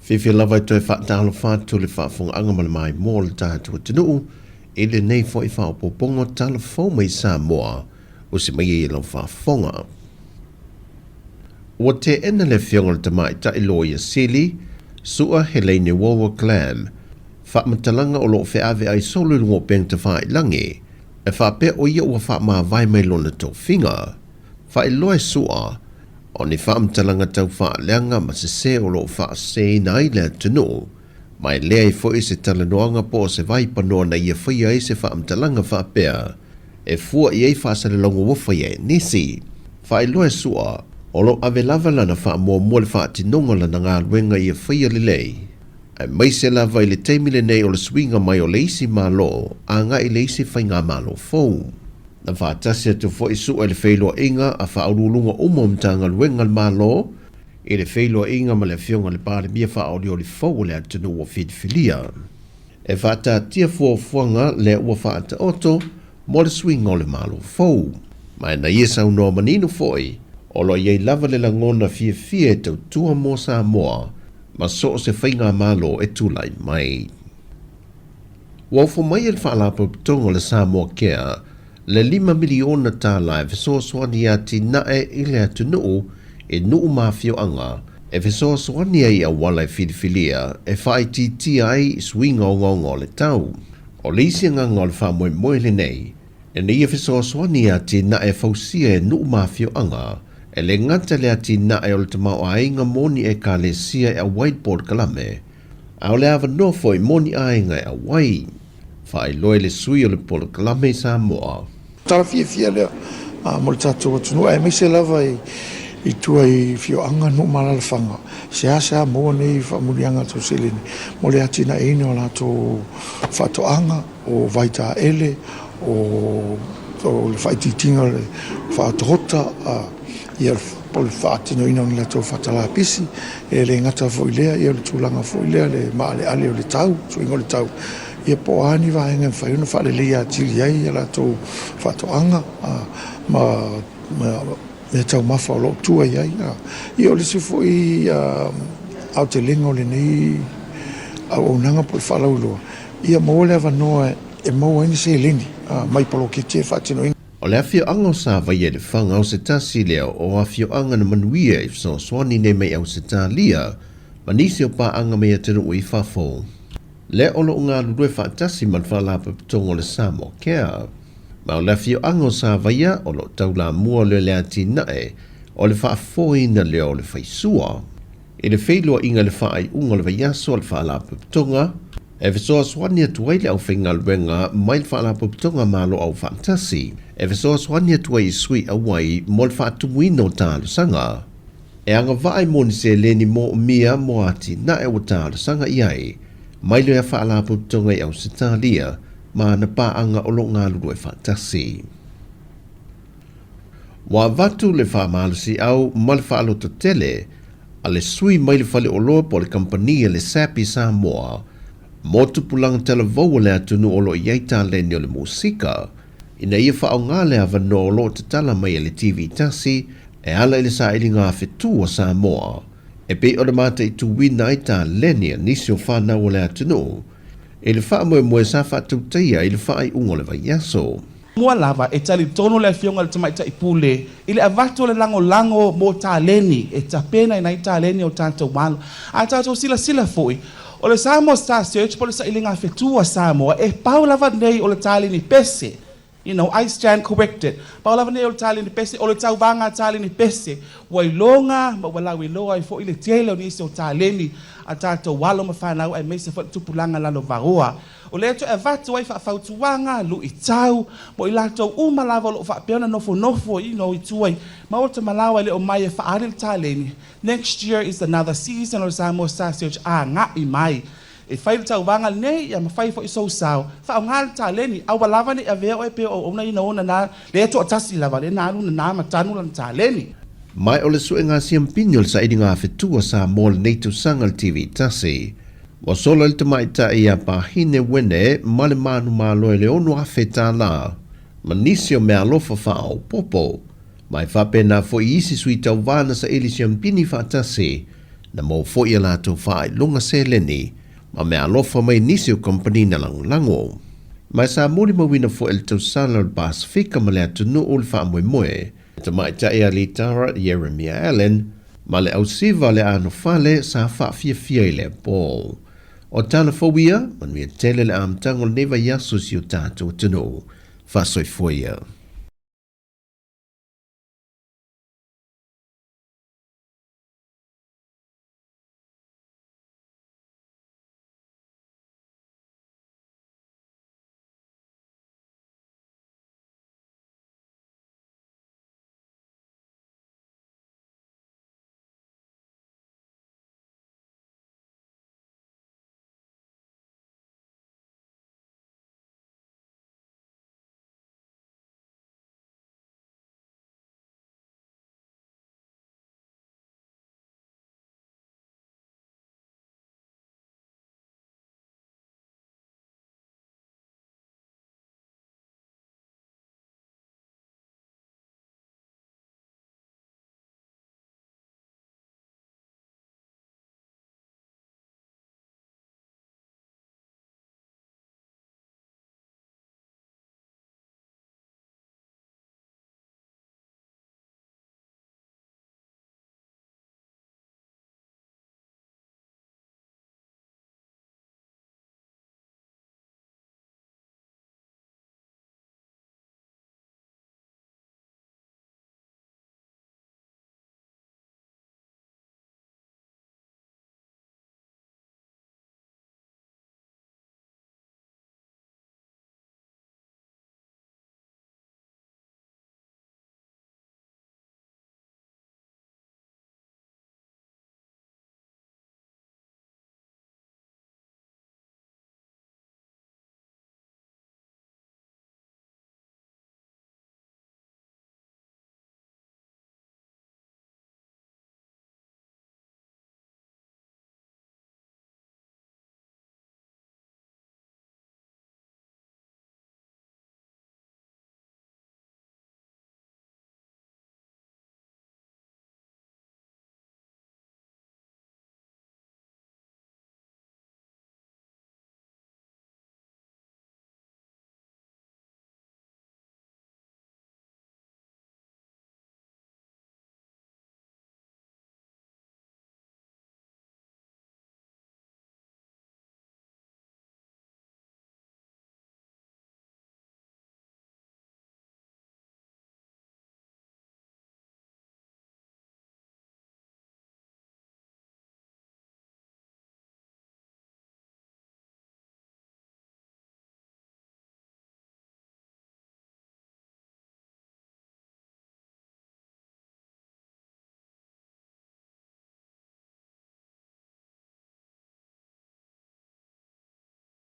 Fifi lava to fa talo fa to le fa fong anga mai mol ta to tunu ele nei fo I fa popongo talo fo mai Sāmoa o se mai lo fa fonga. O te ena le fionga te mai ta iloia sili sua Helene Wawa Clam fa matalanga o lo fe ave ai solo ngo peng te fa langi e fa pe o ia o fa ma vai mai lona to finga fa iloia sua o ni fa matalanga tau fa leanga ma se o lo fa se nai le tunu mai le fo I se talanoanga po se vai pano na ia fa ia se fa matalanga fa pe e fu ia fa se longo wo fa ia nisi fa iloia sua o lo ave lava lana fa mo le fa tinonga lana ngā luenga ia fa ia lelei ai mai se lava I le teimile nei o le swinga mai o le isi malo a ngā I le isi fa ngā malo fou na fa tasia tu fo isu le feilo inga a fa aululunga umomtanga luenga malo I le feilo inga ma le fionga le pare bia fa audio le fo le atunu o filia e fa ta tia fo fuanga le ua fa ta oto mo le swinga o le malo fo mai na yesa uno manino foi o lo iei lava le langona fie tau tua mo Sāmoa ma so se whainga malo e tūlai mai. Wau mai el whaalapo tongo le Sāmoa Care le 5 miliona Tala e fesoasoani ati nae I le atunuu e nuu mafio anga e fesoasoani ai a wala e filifilia e whaititi ai swinga o ngongo le tau. O leisi nganga o le whamoe moe le nei e nei e fesoasoani ati nae fausia e nuu mafio anga e le ngata le ati nae o le tamau ainga moni e ka le sia e a whiteboard kalame a o le ava nofo I moni ainga e a wai whai loe le sui o le polo kalame Sāmoa. Tara fia lea, mo le tātou atunu, e meise lava I tua I fio anga no malalafanga. Sea moa nei whamurianga tau selene. Mo le ati na eine o lātou whatoanga, o vaita ele, o le whaititinga le whatohota, ia le whaatino ina o le lātou whatalapisi, e le ngata foilea, ia le tūlanga foilea, le maale ale o le tau, suingo le tau. Ia po ani va hengen fa una fa le ia tili ai la to fa to anga me tau mafa lo tu ai ia o le se foi Aotearoa le nei o nanga po fa lo ia mo le va no e mo ni se lini mai polo ke te fa tino o le afio anga sa vai e le fanga o se tasi leo o afio anga na manuia I so swani ne mai au se talia manisi o pa anga me te no I fa fo le olo ngā lue whaatasi man whalapa tongo le Sāmoa Care. Ma o le fio ango sa vaia o lo tau la mua le ati nae o le whaafoi na leo le whaisua. E le whailua inga le whaai unga le vaiaso le whaalapa tonga e visoa swani atuai le au whainga luenga mai le whaalapa tonga malo au whaatasi. E visoa swani atuai sui awai mo le whaatumuino tālu sanga. E anga vai moni se leni mo mia mo ati nae o tālu sanga iai. Mai le whaalapo tonga I au sitalia, ma na paanga o lo ngā lulu e whaatasi. Wa vatu le whaamalusi au, ma le whaaloto tele, a le sui mai le whale o loa po le kampania le SEP Sāmoa, mo tupulanga tala vau le atunu o lo iaita leni o le musika, ina ia whaau ngā le avano o lo te tala mai le TV tasi, e ala ile sa ili ngā whetua Sāmoa, e pe o le mata I tuwina I tā lenia nisi o whanau o le atunu. E le wha moe sa whaatauteia I le wha I ungo le vaiaso. Mua lava e tali tono le fionga le tamaita I pule. I le avato le lango mo tā leni. E ta pena I tā leni o tātou malo. A tātou sila foi. O le Sāmoa Star Search po le sa ilinga whetua Sāmoa. E pau lava nei o le tā leni pese. You know, I stand corrected. Paula ne o tali ni pese, o le tau vanga tali ni pese. Wai longa, ma wala wi loa I fo ile tielo ni se o taleni a tato walo ma whanau ai meise fo tupulanga lalo varoa. O le to e vatu wai whautuanga, lu I tau, mo I lato umalava lo whapeona nofo, you know, I tuai. Ma o te malawa le o mai e whaaril taleni. Next year is another season o Sāmoa Star Search a ngā I mai. E whai tau wanga nei, ia ma whai fo I so sao. Whao ngā ta leni, awa lava ni a vea o e pe o ona ina ona nā, le to atasi lava, le nā runa nā matanu lan ta leni. Mai o le sue ngā siampinyo le sa idi ngā whetua sa mo le neitu sangal TV tasi. Wa sola le tamaita I a pahine wene, ma le manu māloe le ono a whetā la. Ma nisi o mea lofa whao popo. Mai whapena fo I isi sui tau vāna sa ili siampini whatasi. Na mo fo ia lātou whaai lunga se leni, ma mea alofa mai nisi o company na lango. Mai sa mori mawina fo el tau sana o Pasifika ma le atunu o le wha moe moe, ta mai ta ea li tara Jeremiah Allen, ma le au siva le ano fale sa wha fia i le Paul. O tana fawia, manuia tele le amtango le neva yasu si o tātou tunu, wha soi foia.